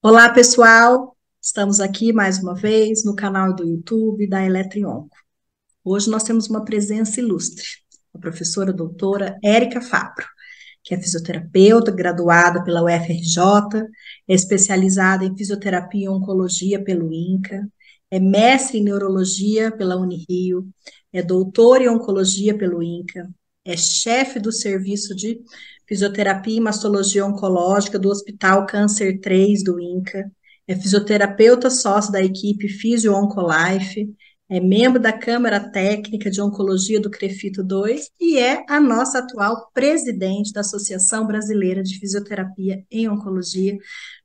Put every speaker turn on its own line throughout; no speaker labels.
Olá, pessoal! Estamos aqui mais uma vez no canal do YouTube da Eletrionco. Hoje nós temos uma presença ilustre, a professora doutora Érica Fabro, que é fisioterapeuta, graduada pela UFRJ, é especializada em fisioterapia e oncologia pelo INCA, é mestre em neurologia pela Unirio, é doutora em oncologia pelo INCA, é chefe do serviço de fisioterapia e mastologia oncológica do Hospital Câncer 3 do INCA, é fisioterapeuta sócio da equipe Physio Oncolife, é membro da Câmara Técnica de Oncologia do CREFITO 2 e é a nossa atual presidente da Associação Brasileira de Fisioterapia em Oncologia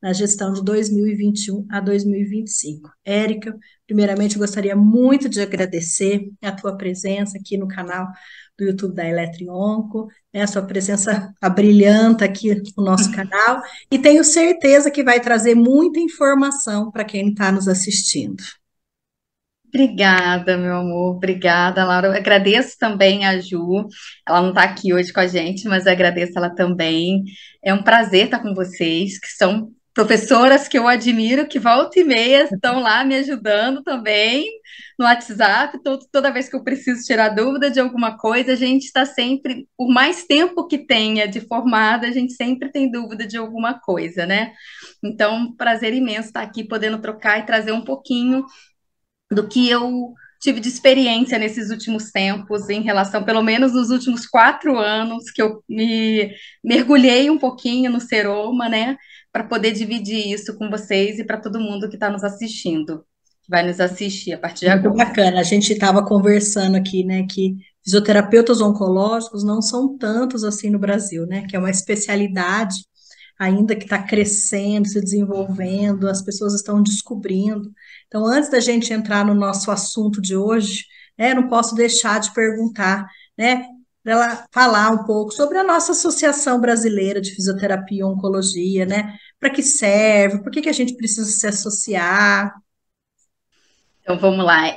na gestão de 2021 a 2025. Érica, primeiramente, eu gostaria muito de agradecer a tua presença aqui no canal do YouTube da Eletrionco, a sua presença abrilhanta aqui no nosso canal, e tenho certeza que vai trazer muita informação para quem está nos assistindo.
Obrigada, meu amor. Obrigada, Laura. Eu agradeço também a Ju. Ela não está aqui hoje com a gente, mas eu agradeço ela também. É um prazer estar com vocês, que são professoras que eu admiro, que volta e meia estão lá me ajudando também no WhatsApp. Toda vez que eu preciso tirar dúvida de alguma coisa, a gente está sempre, por mais tempo que tenha de formada, a gente sempre tem dúvida de alguma coisa, né? Então, prazer imenso estar aqui podendo trocar e trazer um pouquinho do que eu tive de experiência nesses últimos tempos, em relação, pelo menos nos últimos 4 anos, que eu me mergulhei um pouquinho no seroma, né, para poder dividir isso com vocês e para todo mundo que está nos assistindo, que vai nos assistir a partir de
Muito
agora.
bacana. A gente estava conversando aqui, né, que fisioterapeutas oncológicos não são tantos assim no Brasil, né, que é uma especialidade ainda que está crescendo, se desenvolvendo, as pessoas estão descobrindo. Então, antes da gente entrar no nosso assunto de hoje, né, não posso deixar de perguntar, né, para ela falar um pouco sobre a nossa Associação Brasileira de Fisioterapia e Oncologia, né, para que serve, por que que a gente precisa se associar.
Então, vamos lá.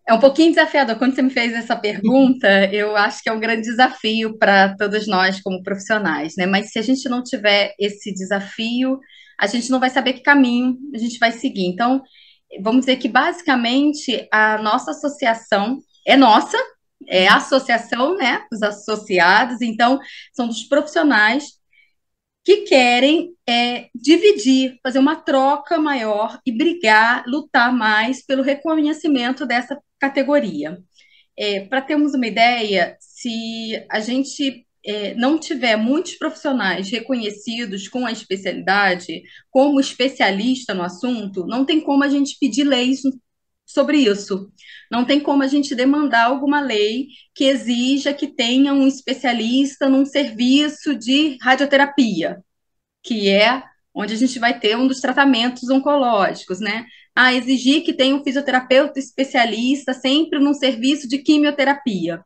É um pouquinho desafiador. Quando você me fez essa pergunta, eu acho que é um grande desafio para todos nós como profissionais, né? Mas se a gente não tiver esse desafio, a gente não vai saber que caminho a gente vai seguir. Então, vamos dizer que basicamente a nossa associação é nossa, é a associação, né, dos associados, então são dos profissionais que querem dividir, fazer uma troca maior e brigar, lutar mais pelo reconhecimento dessa categoria. Para termos uma ideia, se a gente não tiver muitos profissionais reconhecidos com a especialidade, como especialista no assunto, não tem como a gente pedir leis sobre isso. Não tem como a gente demandar alguma lei que exija que tenha um especialista num serviço de radioterapia, que é onde a gente vai ter um dos tratamentos oncológicos, né? Exigir que tenha um fisioterapeuta especialista sempre num serviço de quimioterapia,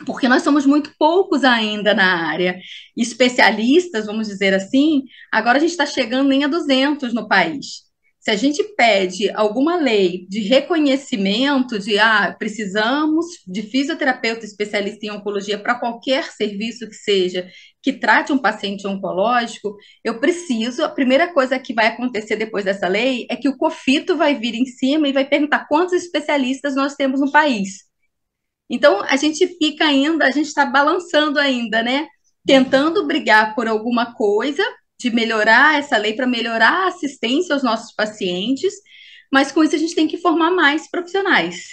porque nós somos muito poucos ainda na área. Especialistas, vamos dizer assim, agora a gente está chegando nem a 200 no país. Se a gente pede alguma lei de reconhecimento de precisamos de fisioterapeuta especialista em oncologia para qualquer serviço que seja que trate um paciente oncológico, eu preciso, a primeira coisa que vai acontecer depois dessa lei é que o COFITO vai vir em cima e vai perguntar quantos especialistas nós temos no país. Então, a gente fica ainda, a gente está balançando ainda, né? Tentando brigar por alguma coisa, de melhorar essa lei para melhorar a assistência aos nossos pacientes, mas com isso a gente tem que formar mais profissionais.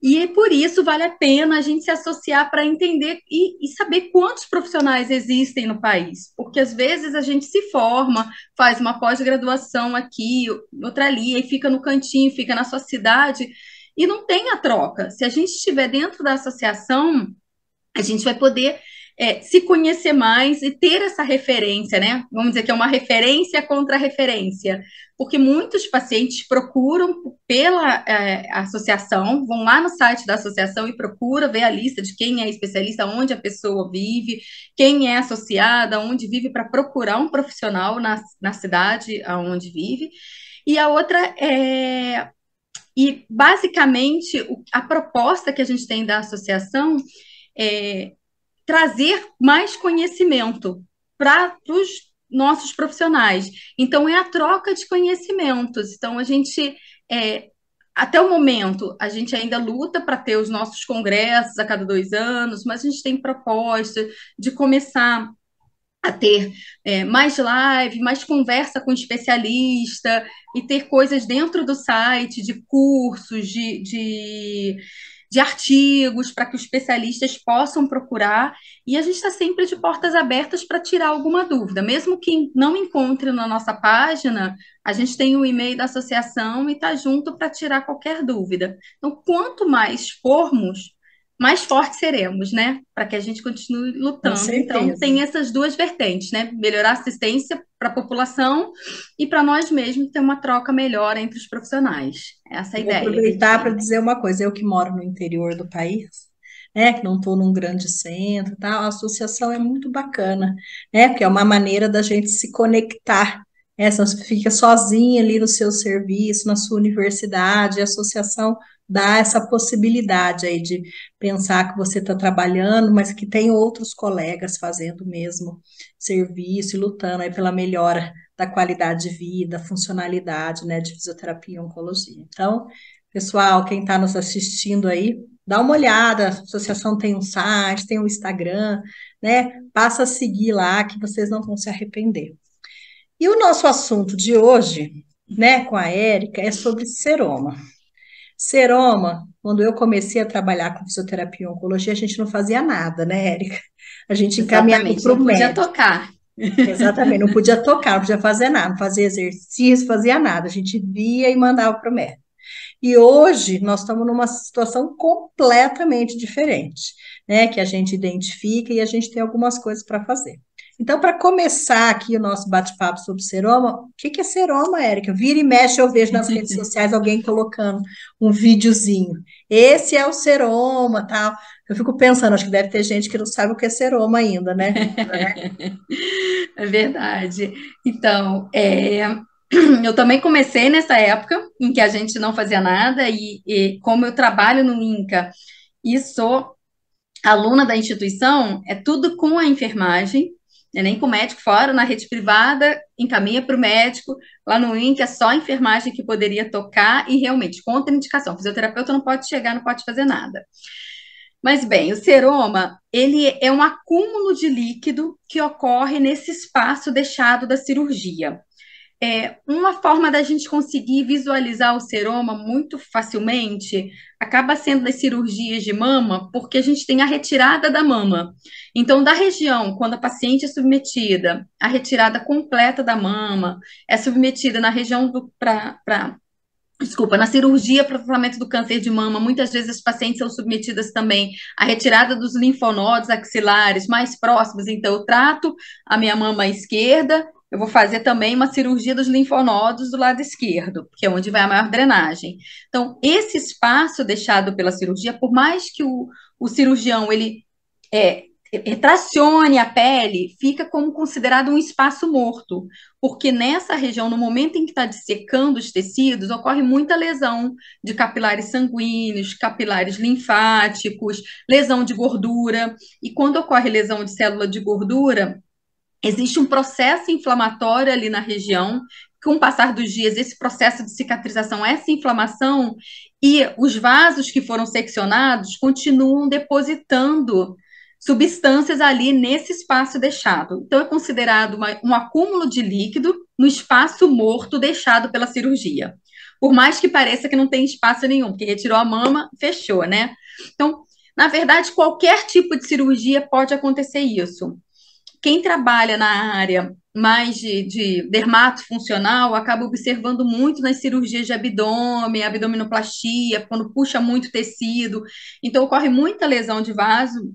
E por isso vale a pena a gente se associar para entender e saber quantos profissionais existem no país. Porque às vezes a gente se forma, faz uma pós-graduação aqui, outra ali, e fica no cantinho, fica na sua cidade, e não tem a troca. Se a gente estiver dentro da associação, a gente vai poder se conhecer mais e ter essa referência, né? Vamos dizer que é uma referência contra referência, porque muitos pacientes procuram pela associação, vão lá no site da associação e procuram ver a lista de quem é especialista, onde a pessoa vive, quem é associada, onde vive, para procurar um profissional na cidade onde vive. E a outra basicamente, a proposta que a gente tem da associação é trazer mais conhecimento para os nossos profissionais. Então, é a troca de conhecimentos. Então, a gente, até o momento, a gente ainda luta para ter os nossos congressos a cada 2 anos, mas a gente tem proposta de começar a ter mais live, mais conversa com especialista e ter coisas dentro do site de cursos, de artigos para que os especialistas possam procurar, e a gente está sempre de portas abertas para tirar alguma dúvida. Mesmo que não encontre na nossa página, a gente tem o e-mail da associação e está junto para tirar qualquer dúvida. Então, quanto mais formos, mais fortes seremos, né? Para que a gente continue
Com
lutando. Então,
certeza.
tem essas duas vertentes, né? Melhorar a assistência para a população e para nós mesmos ter uma troca melhor entre os profissionais. Essa é a
Eu vou
ideia que a gente
aproveitar para
tem.
dizer uma coisa, eu que moro no interior do país, né, que não estou num grande centro, e tal, a associação é muito bacana, né, porque é uma maneira da gente se conectar, né, se você fica sozinha ali no seu serviço, na sua universidade, a associação dá essa possibilidade aí de pensar que você está trabalhando, mas que tem outros colegas fazendo o mesmo serviço e lutando aí pela melhora da qualidade de vida, funcionalidade, né, de fisioterapia e oncologia. Então, pessoal, quem está nos assistindo aí, dá uma olhada, a associação tem um site, tem um Instagram, né? Passa a seguir lá que vocês não vão se arrepender. E o nosso assunto de hoje, né, com a Érica, é sobre seroma. Seroma, quando eu comecei a trabalhar com fisioterapia e oncologia, a gente não fazia nada, né, Érica? A gente encaminhava
Exatamente,
para
não
o
podia
médico.
tocar.
Exatamente, não podia tocar, não podia fazer nada, não fazia exercício, fazia nada. A gente via e mandava para o médico. E hoje nós estamos numa situação completamente diferente, né? Que a gente identifica e a gente tem algumas coisas para fazer. Então, para começar aqui o nosso bate-papo sobre seroma, o que que é seroma, Érica? Vira e mexe, eu vejo nas redes sociais alguém colocando um videozinho. Esse é o seroma, tal. Eu fico pensando, acho que deve ter gente que não sabe o que é seroma ainda, né?
É verdade. Então, eu também comecei nessa época em que a gente não fazia nada, e como eu trabalho no INCA e sou aluna da instituição, é tudo com a enfermagem, né, nem com o médico fora, na rede privada, encaminha para o médico, lá no INCA é só a enfermagem que poderia tocar, e realmente, contraindicação, o fisioterapeuta não pode chegar, não pode fazer nada. Mas bem, o seroma, ele é um acúmulo de líquido que ocorre nesse espaço deixado da cirurgia. Uma forma da gente conseguir visualizar o seroma muito facilmente acaba sendo nas cirurgias de mama, porque a gente tem a retirada da mama. Então, da região, quando a paciente é submetida à retirada completa da mama, é submetida na região Desculpa, na cirurgia para o tratamento do câncer de mama, muitas vezes as pacientes são submetidas também à retirada dos linfonodos axilares mais próximos. Então, eu trato a minha mama esquerda, eu vou fazer também uma cirurgia dos linfonodos do lado esquerdo, que é onde vai a maior drenagem. Então, esse espaço deixado pela cirurgia, por mais que o cirurgião ele é, tracione a pele, fica como considerado um espaço morto, porque nessa região, no momento em que está dissecando os tecidos, ocorre muita lesão de capilares sanguíneos, capilares linfáticos, lesão de gordura, e quando ocorre lesão de célula de gordura, existe um processo inflamatório ali na região. Com o passar dos dias, esse processo de cicatrização, essa inflamação, e os vasos que foram seccionados continuam depositando substâncias ali nesse espaço deixado. Então, é considerado um acúmulo de líquido no espaço morto deixado pela cirurgia. Por mais que pareça que não tem espaço nenhum, porque retirou a mama, fechou, né? Então, na verdade, qualquer tipo de cirurgia pode acontecer isso. Quem trabalha na área mais de dermatofuncional acaba observando muito nas cirurgias de abdômen, abdominoplastia, quando puxa muito tecido. Então, ocorre muita lesão de vaso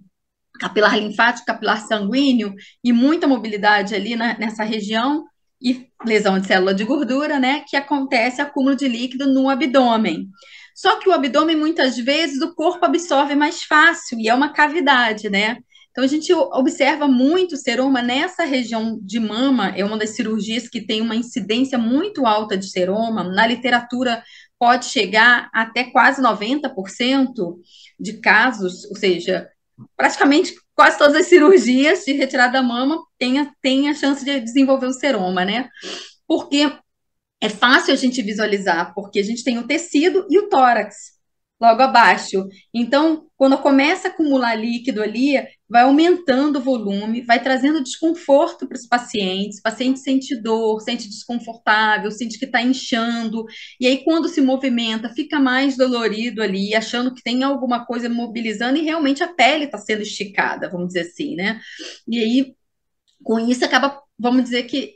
capilar linfático, capilar sanguíneo, e muita mobilidade ali nessa região, e lesão de célula de gordura, né, que acontece acúmulo de líquido no abdômen. Só que o abdômen, muitas vezes, o corpo absorve mais fácil, e é uma cavidade, né? Então, a gente observa muito seroma nessa região de mama, é uma das cirurgias que tem uma incidência muito alta de seroma. Na literatura, pode chegar até quase 90% de casos, ou seja, praticamente quase todas as cirurgias de retirada da mama tem a chance de desenvolver o seroma, né? Porque é fácil a gente visualizar, porque a gente tem o tecido e o tórax logo abaixo. Então, quando começa a acumular líquido ali, vai aumentando o volume, vai trazendo desconforto para os pacientes. O paciente sente dor, sente desconfortável, sente que está inchando. E aí, quando se movimenta, fica mais dolorido ali, achando que tem alguma coisa mobilizando e realmente a pele está sendo esticada, vamos dizer assim, né? E aí, com isso, acaba, vamos dizer que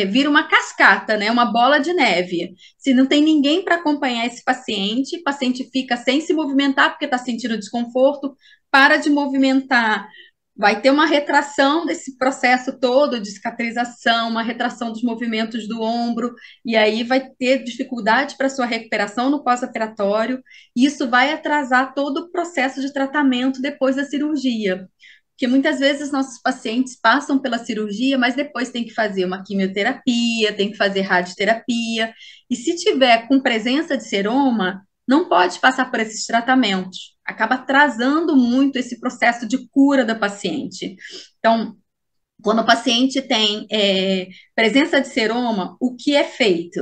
vira uma cascata, né? Uma bola de neve. Se não tem ninguém para acompanhar esse paciente, o paciente fica sem se movimentar porque está sentindo desconforto, para de movimentar. Vai ter uma retração desse processo todo de cicatrização, uma retração dos movimentos do ombro, e aí vai ter dificuldade para sua recuperação no pós-operatório. Isso vai atrasar todo o processo de tratamento depois da cirurgia. Porque muitas vezes nossos pacientes passam pela cirurgia, mas depois tem que fazer uma quimioterapia, tem que fazer radioterapia, e se tiver com presença de seroma, não pode passar por esses tratamentos. Acaba atrasando muito esse processo de cura da paciente. Então, quando o paciente tem presença de seroma, o que é feito?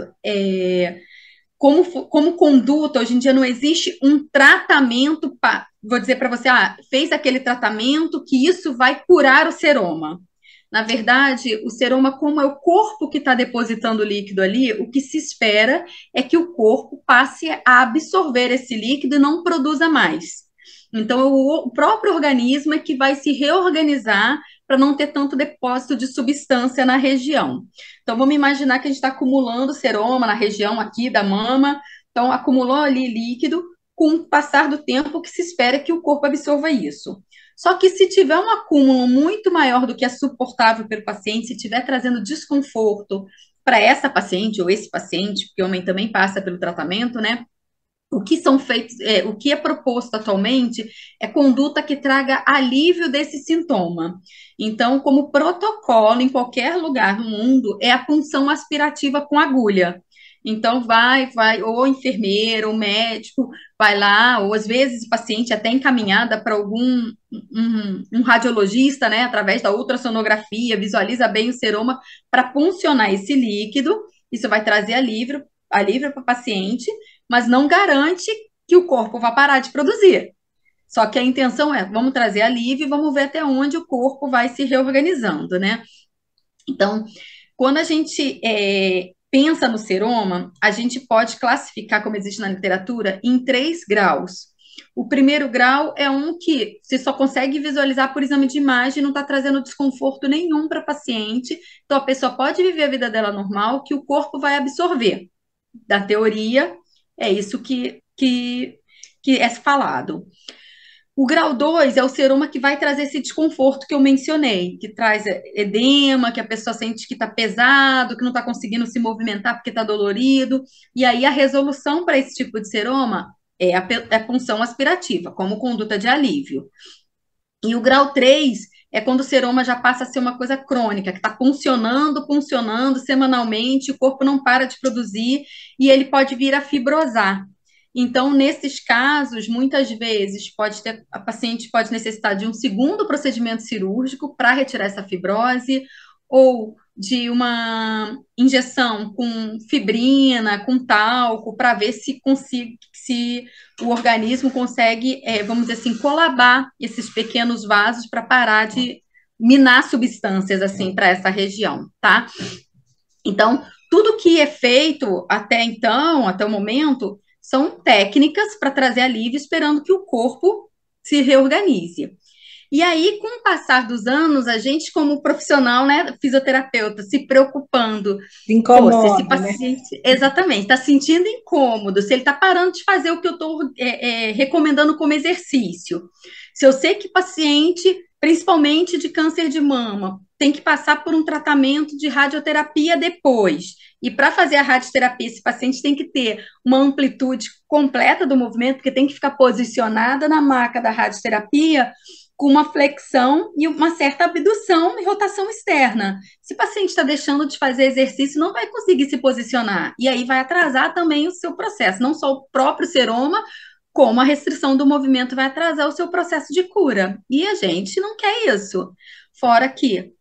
Como conduta, hoje em dia não existe um tratamento, vou dizer para você, fez aquele tratamento que isso vai curar o seroma. Na verdade, o seroma, como é o corpo que está depositando o líquido ali, o que se espera é que o corpo passe a absorver esse líquido e não produza mais. Então, o próprio organismo é que vai se reorganizar para não ter tanto depósito de substância na região. Então, vamos imaginar que a gente está acumulando seroma na região aqui da mama, então acumulou ali líquido, com o passar do tempo que se espera que o corpo absorva isso. Só que se tiver um acúmulo muito maior do que é suportável pelo paciente, se estiver trazendo desconforto para essa paciente ou esse paciente, porque o homem também passa pelo tratamento, né? O que são feitos, o que é proposto atualmente é conduta que traga alívio desse sintoma. Então, como protocolo em qualquer lugar do mundo, é a punção aspirativa com agulha. Então, vai, ou enfermeiro, ou médico, vai lá, ou às vezes o paciente até encaminhada para algum um radiologista, né, através da ultrassonografia, visualiza bem o seroma para puncionar esse líquido. Isso vai trazer alívio para o paciente, mas não garante que o corpo vá parar de produzir. Só que a intenção é, vamos trazer alívio e vamos ver até onde o corpo vai se reorganizando, né? Então, quando a gente pensa no seroma, a gente pode classificar, como existe na literatura, em 3 graus. O primeiro grau é um que você só consegue visualizar por exame de imagem, não está trazendo desconforto nenhum para a paciente, então a pessoa pode viver a vida dela normal, que o corpo vai absorver. Da teoria, é isso que é falado. O grau 2 é o seroma que vai trazer esse desconforto que eu mencionei, que traz edema, que a pessoa sente que está pesado, que não está conseguindo se movimentar porque está dolorido. E aí a resolução para esse tipo de seroma é a punção aspirativa, como conduta de alívio. E o grau 3 é quando o seroma já passa a ser uma coisa crônica, que está funcionando semanalmente, o corpo não para de produzir e ele pode vir a fibrosar. Então, nesses casos, muitas vezes a paciente pode necessitar de um segundo procedimento cirúrgico para retirar essa fibrose, ou de uma injeção com fibrina, com talco, para ver se o organismo consegue, vamos dizer assim, colabar esses pequenos vasos para parar de minar substâncias assim para essa região, tá? Então, tudo que é feito até então, até o momento, são técnicas para trazer alívio, esperando que o corpo se reorganize. E aí, com o passar dos anos, a gente, como profissional, né, fisioterapeuta, se preocupando,
Incomoda,
se esse paciente, né? Exatamente, está sentindo incômodo, se ele está parando de fazer o que eu estou recomendando como exercício. Se eu sei que paciente, principalmente de câncer de mama, tem que passar por um tratamento de radioterapia depois. E para fazer a radioterapia, esse paciente tem que ter uma amplitude completa do movimento, porque tem que ficar posicionada na maca da radioterapia com uma flexão e uma certa abdução e rotação externa. Se o paciente está deixando de fazer exercício, não vai conseguir se posicionar. E aí vai atrasar também o seu processo, não só o próprio seroma, como a restrição do movimento vai atrasar o seu processo de cura. E a gente não quer isso. Fora que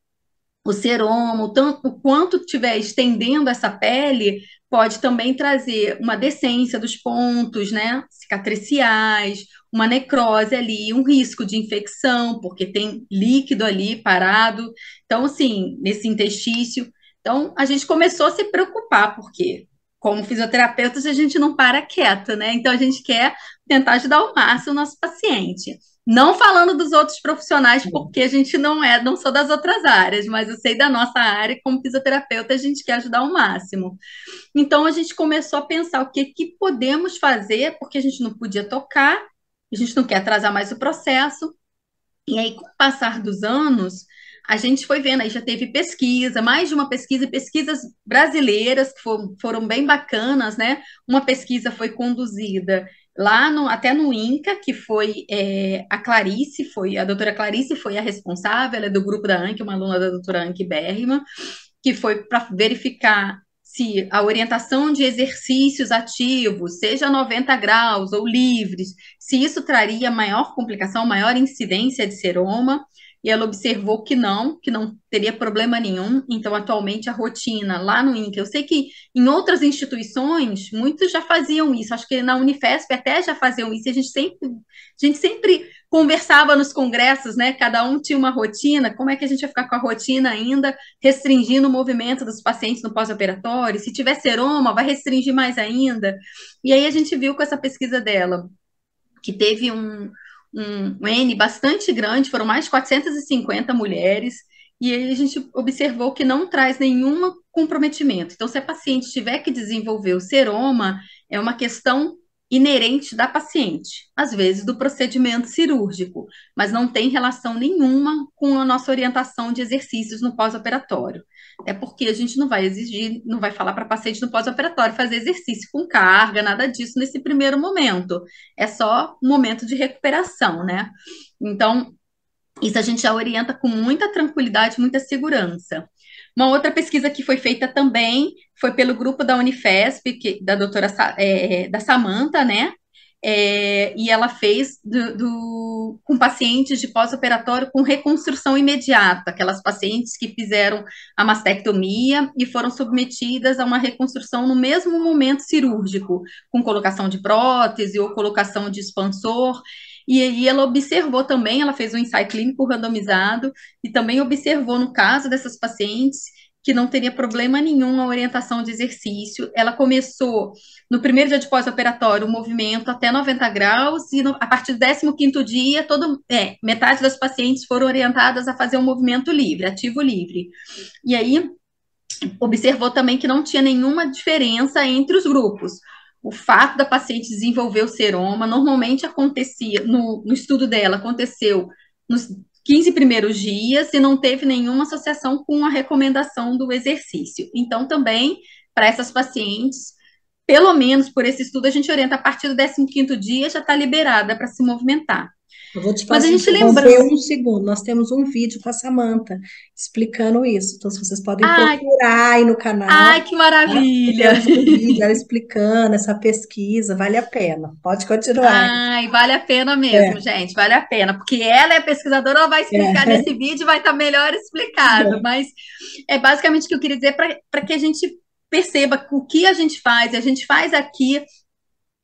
o seroma, o quanto estiver estendendo essa pele, pode também trazer uma decência dos pontos, né, cicatriciais, uma necrose ali, um risco de infecção, porque tem líquido ali parado. Então, assim, nesse interstício. Então, a gente começou a se preocupar, porque, como fisioterapeutas, a gente não para quieta, né? Então, a gente quer tentar ajudar ao máximo o nosso paciente. Não falando dos outros profissionais, porque a gente não sou das outras áreas, mas eu sei da nossa área, e como fisioterapeuta, a gente quer ajudar ao máximo. Então, a gente começou a pensar o que, que podemos fazer, porque a gente não podia tocar, a gente não quer atrasar mais o processo. E aí, com o passar dos anos, a gente foi vendo, aí já teve pesquisa, mais de uma pesquisa, e pesquisas brasileiras que foram bem bacanas, né? Uma pesquisa foi conduzida lá até no INCA, que foi a Clarice, a doutora Clarice foi a responsável, ela é do grupo da Anke, uma aluna da doutora Anke Bergman, que foi para verificar se a orientação de exercícios ativos, seja 90 graus ou livres, se isso traria maior complicação, maior incidência de seroma, e ela observou que não teria problema nenhum. Então, atualmente, a rotina lá no INCA, eu sei que em outras instituições, muitos já faziam isso, acho que na Unifesp até já faziam isso, e a gente sempre conversava nos congressos, né? Cada um tinha uma rotina, como é que a gente vai ficar com a rotina ainda, restringindo o movimento dos pacientes no pós-operatório? Se tiver seroma, vai restringir mais ainda. E aí a gente viu com essa pesquisa dela, que teve um N bastante grande, foram mais de 450 mulheres, e aí a gente observou que não traz nenhum comprometimento. Então, se a paciente tiver que desenvolver o seroma, é uma questão inerente da paciente, às vezes do procedimento cirúrgico, mas não tem relação nenhuma com a nossa orientação de exercícios no pós-operatório. É porque a gente não vai exigir, não vai falar para a paciente no pós-operatório fazer exercício com carga, nada disso nesse primeiro momento. É só um momento de recuperação, né? Então, isso a gente já orienta com muita tranquilidade, muita segurança. Uma outra pesquisa que foi feita também foi pelo grupo da Unifesp, da doutora da Samantha, né? E ela fez com pacientes de pós-operatório com reconstrução imediata, aquelas pacientes que fizeram a mastectomia e foram submetidas a uma reconstrução no mesmo momento cirúrgico, com colocação de prótese ou colocação de expansor. E aí ela observou também, ela fez um ensaio clínico randomizado e também observou no caso dessas pacientes que não teria problema nenhum a orientação de exercício. Ela começou no primeiro dia de pós-operatório o movimento até 90 graus e a partir do 15º dia, metade das pacientes foram orientadas a fazer um movimento livre, ativo livre. E aí observou também que não tinha nenhuma diferença entre os grupos. O fato da paciente desenvolver o seroma normalmente acontecia, no estudo dela, aconteceu nos 15 primeiros dias e não teve nenhuma associação com a recomendação do exercício. Então, também, para essas pacientes, pelo menos por esse estudo, a gente orienta a partir do 15º dia já está liberada para se movimentar.
Eu vou te fazer interromper um segundo. Nós temos um vídeo com a Samantha explicando isso. Então, se vocês podem procurar aí no canal.
Ai, que maravilha!
Temos um vídeo ela explicando essa pesquisa. Vale a pena. Pode continuar.
Ai, vale a pena mesmo, gente. Vale a pena. Porque ela é pesquisadora, ela vai explicar nesse vídeo e vai estar melhor explicado. Mas é basicamente o que eu queria dizer para que a gente perceba o que a gente faz aqui.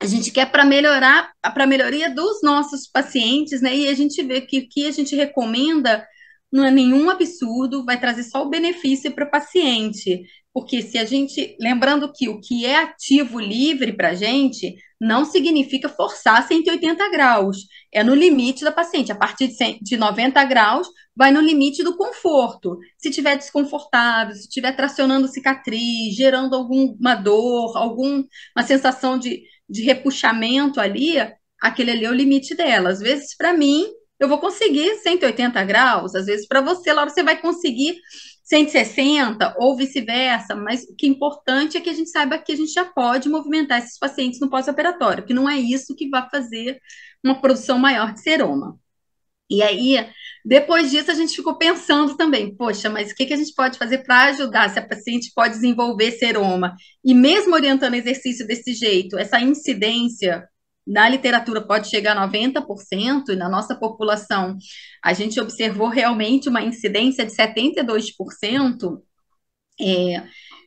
A gente quer para a melhoria dos nossos pacientes, né? E a gente vê que o que a gente recomenda não é nenhum absurdo, vai trazer só o benefício para o paciente. Porque se a gente, lembrando que o que é ativo livre para a gente, não significa forçar 180 graus. É no limite da paciente. A partir de 90 graus, vai no limite do conforto. Se estiver desconfortável, se estiver tracionando cicatriz, gerando alguma dor, alguma sensação de repuxamento ali, aquele ali é o limite dela. Às vezes, para mim, eu vou conseguir 180 graus, às vezes, para você, Laura, você vai conseguir 160 ou vice-versa, mas o que é importante é que a gente saiba que a gente já pode movimentar esses pacientes no pós-operatório, que não é isso que vai fazer uma produção maior de seroma. E aí, depois disso, a gente ficou pensando também, poxa, mas o que a gente pode fazer para ajudar se a paciente pode desenvolver seroma? E mesmo orientando exercício desse jeito, essa incidência na literatura pode chegar a 90%, e na nossa população a gente observou realmente uma incidência de 72%, é,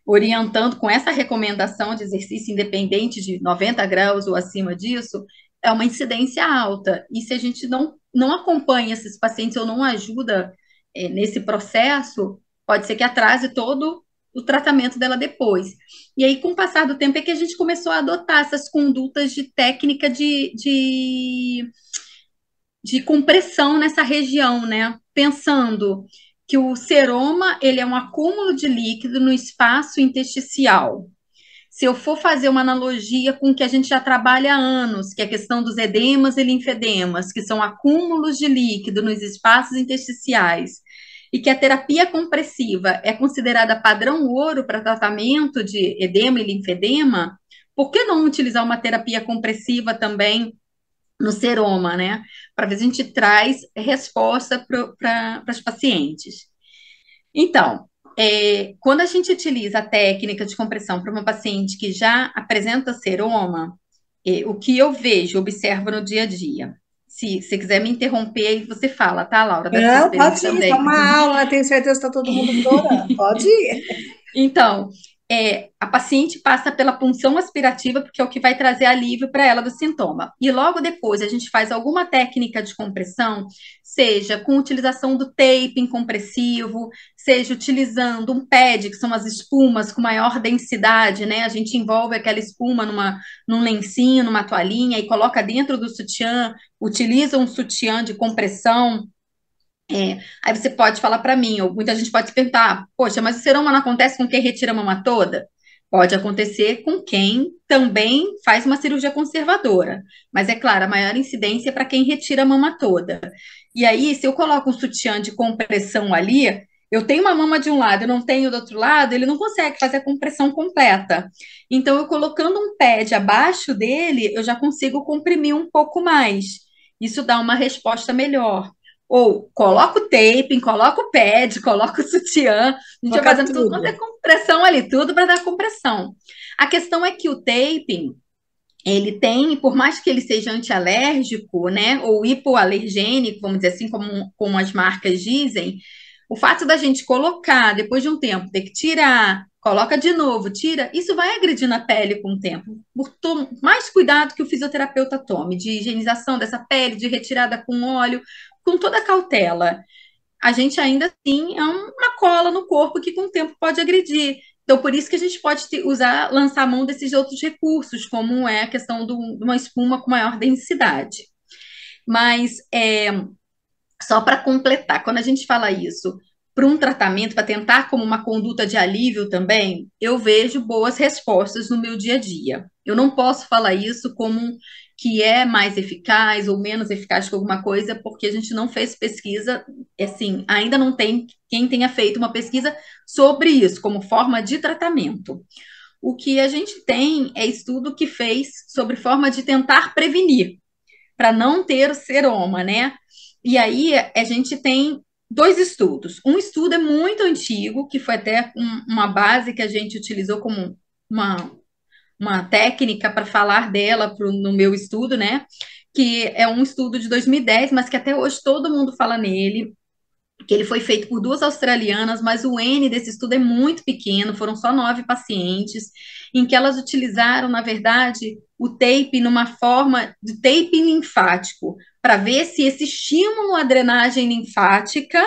orientando com essa recomendação de exercício independente de 90 graus ou acima disso, é uma incidência alta. E se a gente não acompanha esses pacientes ou não ajuda nesse processo, pode ser que atrase todo o tratamento dela depois. E aí, com o passar do tempo, é que a gente começou a adotar essas condutas de técnica de compressão nessa região, né? Pensando que o seroma ele é um acúmulo de líquido no espaço intersticial. Se eu for fazer uma analogia com o que a gente já trabalha há anos, que é a questão dos edemas e linfedemas, que são acúmulos de líquido nos espaços intersticiais, e que a terapia compressiva é considerada padrão ouro para tratamento de edema e linfedema, por que não utilizar uma terapia compressiva também no seroma, né? Para ver se a gente traz resposta para as pacientes. Então, quando a gente utiliza a técnica de compressão para uma paciente que já apresenta seroma, o que eu vejo, observo no dia a dia. Se você quiser me interromper, aí você fala, tá, Laura, da sua
Não,
experiência
pode ir, tá
também.
uma aula, tenho certeza que está todo mundo adorando. Pode ir.
Então, a paciente passa pela punção aspirativa, porque é o que vai trazer alívio para ela do sintoma. E logo depois a gente faz alguma técnica de compressão, seja com utilização do taping compressivo, seja utilizando um pad, que são as espumas com maior densidade, né? A gente envolve aquela espuma num lencinho, numa toalhinha e coloca dentro do sutiã, utiliza um sutiã de compressão. Aí você pode falar para mim, ou muita gente pode se perguntar, poxa, mas o seroma não acontece com quem retira a mama toda? Pode acontecer com quem também faz uma cirurgia conservadora, mas é claro, a maior incidência é para quem retira a mama toda. E aí, se eu coloco um sutiã de compressão ali, eu tenho uma mama de um lado, eu não tenho do outro lado, ele não consegue fazer a compressão completa. Então, eu colocando um pad abaixo dele, eu já consigo comprimir um pouco mais. Isso dá uma resposta melhor. Ou coloca o taping, coloca o pad, coloca o sutiã, a gente vai
Coloca
fazendo tudo quanto é
tudo.
compressão ali, tudo para dar compressão. A questão é que o taping, ele tem, por mais que ele seja antialérgico, né, ou hipoalergênico, vamos dizer assim, como as marcas dizem, o fato da gente colocar, depois de um tempo, ter que tirar, coloca de novo, tira, isso vai agredindo a pele com o tempo. Por mais cuidado que o fisioterapeuta tome, de higienização dessa pele, de retirada com óleo, com toda a cautela, a gente ainda assim é uma cola no corpo que com o tempo pode agredir. Então, por isso que a gente pode usar, lançar a mão desses outros recursos, como é a questão de uma espuma com maior densidade. Mas, só para completar, quando a gente fala isso para um tratamento, para tentar como uma conduta de alívio também, eu vejo boas respostas no meu dia a dia. Eu não posso falar isso como que é mais eficaz ou menos eficaz que alguma coisa, porque a gente não fez pesquisa, assim, ainda não tem quem tenha feito uma pesquisa sobre isso, como forma de tratamento. O que a gente tem é estudo que fez sobre forma de tentar prevenir, para não ter o seroma, né? E aí a gente tem dois estudos. Um estudo é muito antigo, que foi até uma base que a gente utilizou como uma, uma técnica para falar dela no meu estudo, né? Que é um estudo de 2010, mas que até hoje todo mundo fala nele, que ele foi feito por duas australianas, mas o N desse estudo é muito pequeno, foram só 9 pacientes, em que elas utilizaram, na verdade, o tape numa forma de tape linfático, para ver se esse estímulo à drenagem linfática,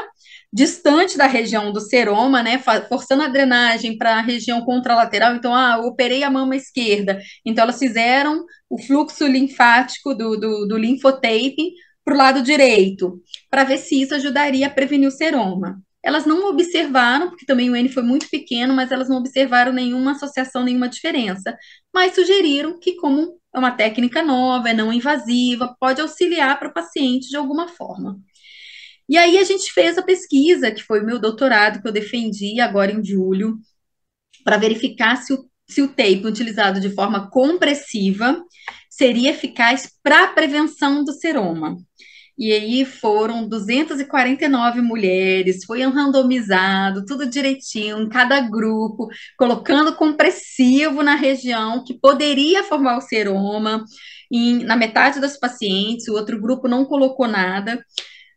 distante da região do seroma, né, forçando a drenagem para a região contralateral. Então, eu operei a mama esquerda, então elas fizeram o fluxo linfático do linfotaping para o lado direito, para ver se isso ajudaria a prevenir o seroma. Elas não observaram, porque também o N foi muito pequeno, mas elas não observaram nenhuma associação, nenhuma diferença. Mas sugeriram que, como é uma técnica nova, é não invasiva, pode auxiliar para o paciente de alguma forma. E aí a gente fez a pesquisa, que foi o meu doutorado, que eu defendi agora em julho, para verificar se o tape utilizado de forma compressiva seria eficaz para a prevenção do seroma. E aí foram 249 mulheres, foi um randomizado, tudo direitinho, em cada grupo, colocando compressivo na região que poderia formar o seroma, na metade das pacientes, o outro grupo não colocou nada,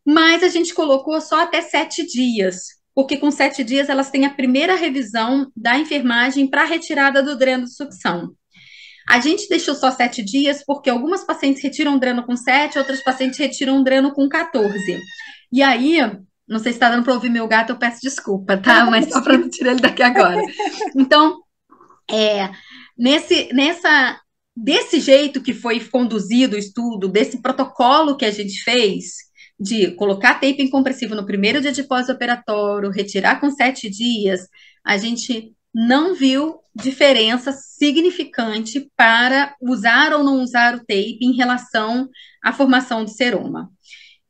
mas a gente colocou só até 7 dias, porque com 7 dias elas têm a primeira revisão da enfermagem para retirada do dreno de sucção. A gente deixou só 7 dias porque algumas pacientes retiram dreno com 7, outras pacientes retiram dreno com 14. E aí, não sei se está dando para ouvir meu gato, eu peço desculpa, tá? Mas só para não tirar ele daqui agora. Então, desse jeito que foi conduzido o estudo, desse protocolo que a gente fez, de colocar tape incompressivo no primeiro dia de pós-operatório, retirar com 7 dias, a gente não viu diferença significante para usar ou não usar o tape em relação à formação do seroma.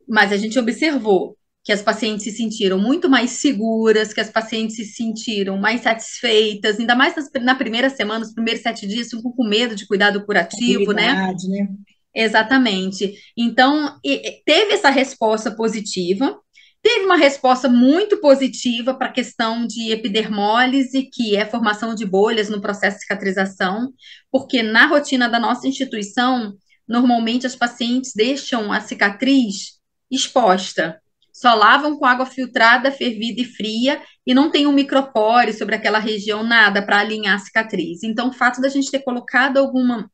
Mas a gente observou que as pacientes se sentiram muito mais seguras, que as pacientes se sentiram mais satisfeitas, ainda mais na primeira semana, os primeiros 7 dias, ficam com medo de cuidado curativo, né?
Né?
Exatamente. Então, teve essa resposta positiva, teve uma resposta muito positiva para a questão de epidermólise, que é formação de bolhas no processo de cicatrização, porque na rotina da nossa instituição, normalmente as pacientes deixam a cicatriz exposta, só lavam com água filtrada, fervida e fria, e não tem um micropore sobre aquela região, nada para alinhar a cicatriz. Então, o fato da gente ter colocado alguma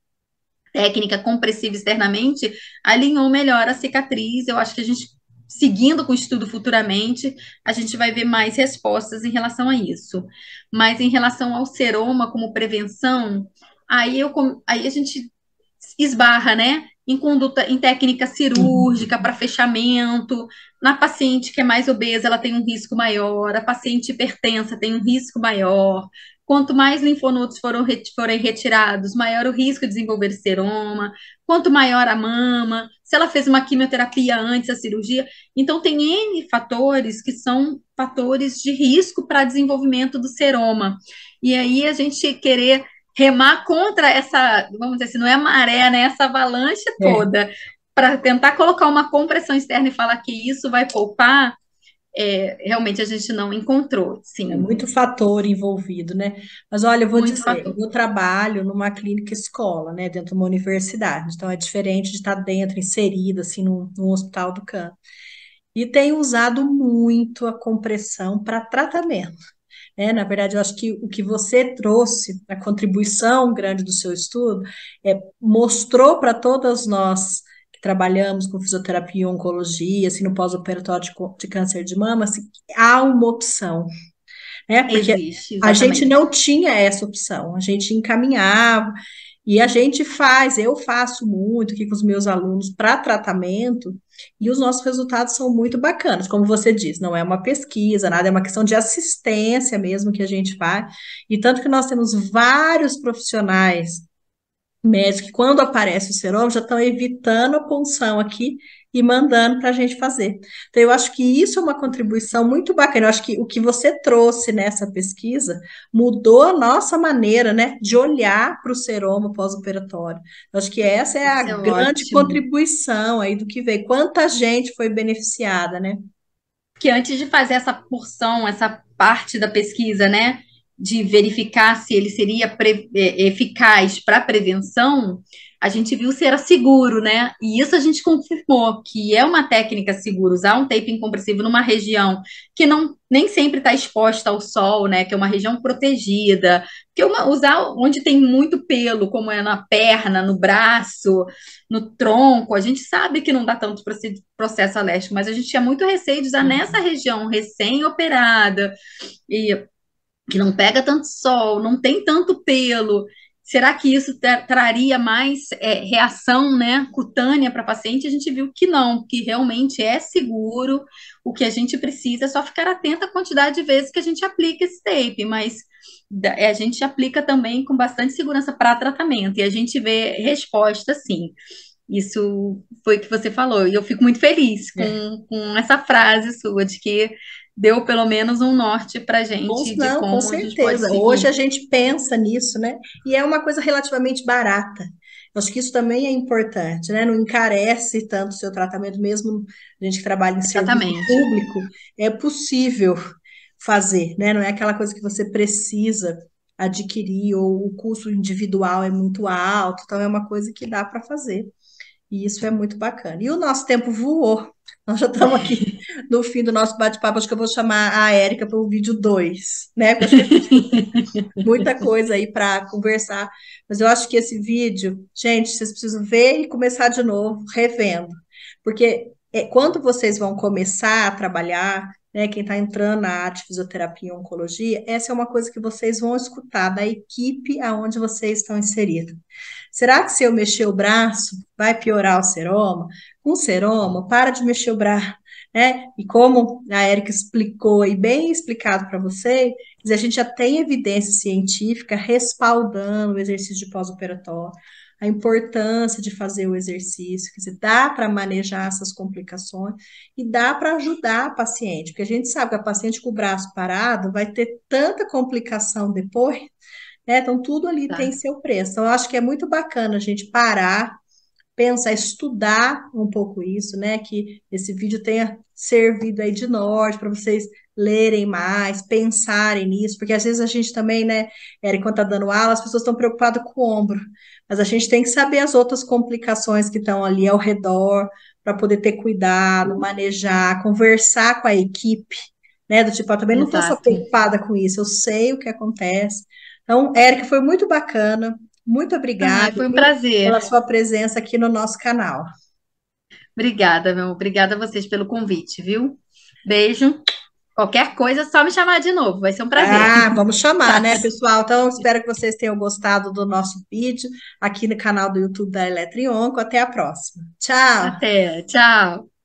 técnica compressiva externamente alinhou melhor a cicatriz. Eu acho que a gente, seguindo com o estudo futuramente, a gente vai ver mais respostas em relação a isso. Mas em relação ao seroma como prevenção, aí a gente esbarra, né? Em conduta, em técnica cirúrgica para fechamento. Na paciente que é mais obesa, ela tem um risco maior. A paciente hipertensa tem um risco maior. Quanto mais linfonodos forem retirados, maior o risco de desenvolver seroma. Quanto maior a mama, se ela fez uma quimioterapia antes da cirurgia. Então, tem N fatores que são fatores de risco para desenvolvimento do seroma. E aí, a gente querer remar contra essa, vamos dizer assim, não é a maré, né? Essa avalanche toda, para tentar colocar uma compressão externa e falar que isso vai poupar, realmente a gente não encontrou, sim.
É muito fator envolvido, né? Mas olha, eu vou
Muito
dizer,
fator.
eu trabalho numa clínica escola, né, dentro de uma universidade, então é diferente de estar dentro, inserido, assim, num hospital do campo. E tenho usado muito a compressão para tratamento. Na verdade, eu acho que o que você trouxe, a contribuição grande do seu estudo, mostrou para todas nós que trabalhamos com fisioterapia e oncologia, assim, no pós-operatório de câncer de mama, assim, que há uma opção, né? Porque
Existe,
a gente
exatamente.
não tinha essa opção, a gente encaminhava, e a gente faz, eu faço muito aqui com os meus alunos para tratamento, e os nossos resultados são muito bacanas, como você diz, não é uma pesquisa, nada, é uma questão de assistência mesmo que a gente faz, e tanto que nós temos vários profissionais médicos que, quando aparece o seroma, já estão evitando a punção aqui e mandando para a gente fazer. Então, eu acho que isso é uma contribuição muito bacana. Eu acho que o que você trouxe nessa pesquisa mudou a nossa maneira, né, de olhar para o seroma pós-operatório. Eu acho que essa é a
Isso é
grande
ótimo.
contribuição aí do que veio. Quanta gente foi beneficiada, né?
Que antes de fazer essa porção, essa parte da pesquisa, né, de verificar se ele seria eficaz para prevenção, a gente viu se era seguro, né? E isso a gente confirmou que é uma técnica segura usar um tape incompressivo numa região que não nem sempre está exposta ao sol, né? Que é uma região protegida. Porque usar onde tem muito pelo, como é na perna, no braço, no tronco, a gente sabe que não dá tanto processo alérgico, mas a gente tinha muito receio de usar nessa região recém-operada e que não pega tanto sol, não tem tanto pelo. Será que isso traria mais reação, né, cutânea para paciente? A gente viu que não, que realmente é seguro. O que a gente precisa é só ficar atento à quantidade de vezes que a gente aplica esse tape, mas a gente aplica também com bastante segurança para tratamento e a gente vê resposta, sim. Isso foi o que você falou, e eu fico muito feliz com essa frase sua, de que deu pelo menos um norte para a gente de
Não, com
como a gente pode
certeza. Hoje
seguir.
a gente pensa nisso, né? E é uma coisa relativamente barata. Acho que isso também é importante, né? Não encarece tanto o seu tratamento, mesmo a gente que trabalha em serviço
Exatamente.
público, é possível fazer, né? Não é aquela coisa que você precisa adquirir ou o custo individual é muito alto, então é uma coisa que dá para fazer. E isso é muito bacana. E o nosso tempo voou. Nós já estamos aqui no fim do nosso bate-papo. Acho que eu vou chamar a Érica para o vídeo 2, né? Porque acho que a gente muita coisa aí para conversar. Mas eu acho que esse vídeo, gente, vocês precisam ver e começar de novo, revendo. Porque quando vocês vão começar a trabalhar, né, quem está entrando na área de fisioterapia e oncologia, essa é uma coisa que vocês vão escutar da equipe aonde vocês estão inseridos. Será que se eu mexer o braço, vai piorar o seroma? Com seroma, para de mexer o braço, né? E como a Érica explicou e bem explicado para vocês, a gente já tem evidência científica respaldando o exercício de pós-operatório, a importância de fazer o exercício, que dá para manejar essas complicações e dá para ajudar a paciente, porque a gente sabe que a paciente com o braço parado vai ter tanta complicação depois, né? Então, tudo ali tem
Tá.
seu preço. Então, eu acho que é muito bacana a gente parar, pensar, estudar um pouco isso, né? Que esse vídeo tenha servido aí de norte para vocês lerem mais, pensarem nisso, porque às vezes a gente também, né, Eric, quando tá dando aula, as pessoas estão preocupadas com o ombro, mas a gente tem que saber as outras complicações que estão ali ao redor, para poder ter cuidado, manejar, conversar com a equipe, né? Do tipo, eu também não estou só
Exato.
preocupada com isso, eu sei o que acontece. Então, Érica, foi muito bacana, muito
Ai,
obrigada,
foi um
viu, pela
prazer.
sua presença aqui no nosso canal.
Obrigada, meu. Obrigada a vocês pelo convite, viu? Beijo. Qualquer coisa, é só me chamar de novo. Vai ser um prazer.
Ah, vamos chamar,
Tchau.
né, pessoal? Então, espero que vocês tenham gostado do nosso vídeo aqui no canal do YouTube da Eletrionco. Até a próxima. Tchau!
Até. Tchau.